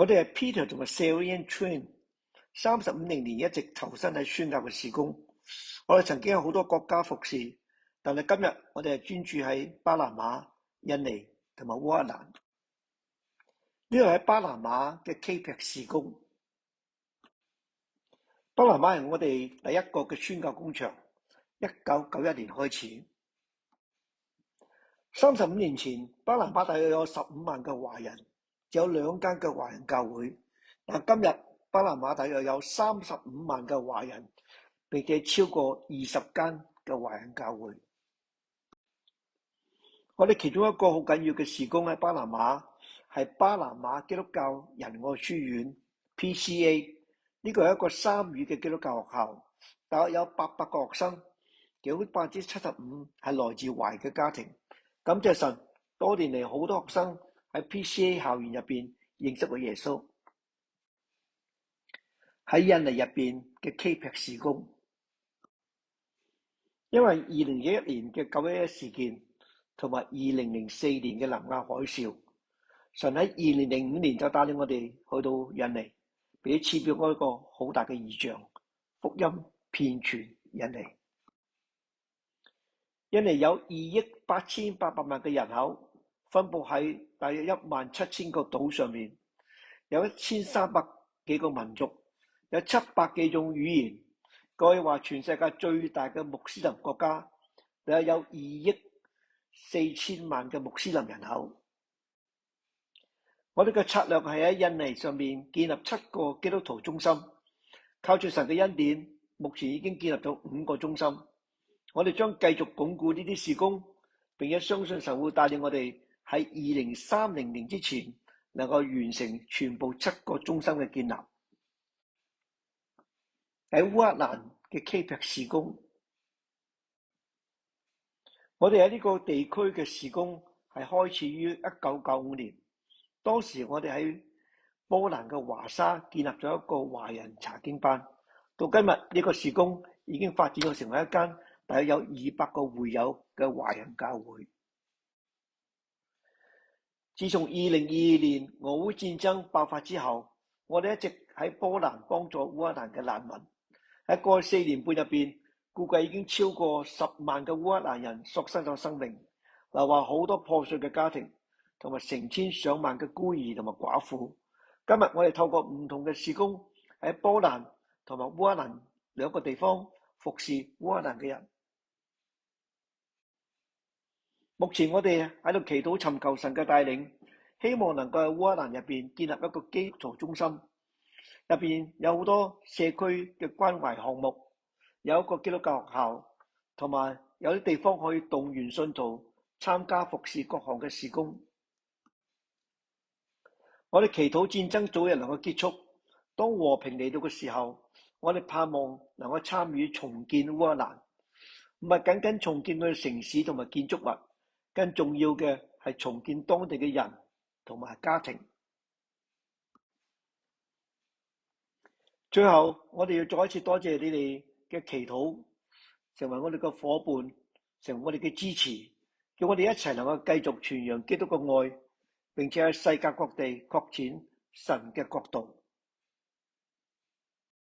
我哋係 Peter 同埋 Sarian Train 35年一直投身喺宣教嘅事工。我哋曾經有好多國家服侍，但係今日我哋係專注喺巴拿馬、印尼同埋烏克蘭。呢度喺巴拿馬嘅 Capex 事工。巴拿馬係我哋第一個嘅宣教工場，1991年開始。35年前，巴拿馬大約有15萬嘅華人，只有2間嘅華人教會。但今日巴拿馬大約有35萬嘅華人，並且超過20間嘅華人教會。我哋其中一個好緊要嘅事工喺巴拿馬，係巴拿馬基督教仁愛書院 PCA。呢個係一個3語嘅基督教學校，大約有800個學生，其中75%係來自華人嘅家庭。感謝神，多年嚟好多學生喺 PCA 校園入邊認識咗耶穌。喺印尼入邊嘅 Capex 事工，因為2011年嘅911事件同埋2004年嘅南亞海嘯，神喺2005年就帶領我哋去到印尼，並且賜俾我一個好大嘅異象，福音遍傳印尼。印尼有2億8800萬嘅人口，分佈喺大約17000個島上面，有1300幾個民族，有700幾種語言，可以話全世界最大嘅穆斯林國家，大約有2億4000萬嘅穆斯林人口。我哋嘅策略係喺印尼上面建立7個基督徒中心，靠住神嘅恩典，目前已經建立咗5個中心。我哋將繼續鞏固呢啲事工，並且相信神會帶領我哋喺2030年之前能夠完成全部7個中心嘅建立。喺烏克蘭嘅 Capex 事工，我哋喺呢個地區嘅事工係開始於1995年，當時我哋喺波蘭嘅華沙建立咗一個華人查經班，到今日呢個事工已經發展到成為一間大約有200個會友嘅華人教會。自從2022年俄烏戰爭爆發之後，我哋一直喺波蘭幫助烏克蘭嘅難民。喺過去4年半入邊，估計已經超過10萬嘅烏克蘭人喪失咗生命，留下好多破碎嘅家庭，同埋成千上萬嘅孤兒同埋寡婦。今日我哋透過唔同嘅事工喺波蘭同埋烏克蘭2個地方服侍烏克蘭嘅人。目前我哋喺度祈禱尋求神嘅帶領，希望能夠喺烏克蘭入邊建立一個基督徒中心，入邊有好多社區嘅關懷項目，有一個基督教學校，同埋有啲地方可以動員信徒參加服侍各項嘅事工。我哋祈禱戰爭早日能夠結束，當和平嚟到嘅時候，我哋盼望能夠參與重建烏克蘭，唔係僅僅重建佢嘅城市同埋建築物，更重要嘅係重建當地嘅人同埋家庭。最後，我哋要再一次多謝你哋嘅祈禱，成為我哋嘅伙伴，成為我哋嘅支持，叫我哋一齊能夠繼續傳揚基督嘅愛，並且喺世界各地擴展神嘅國度。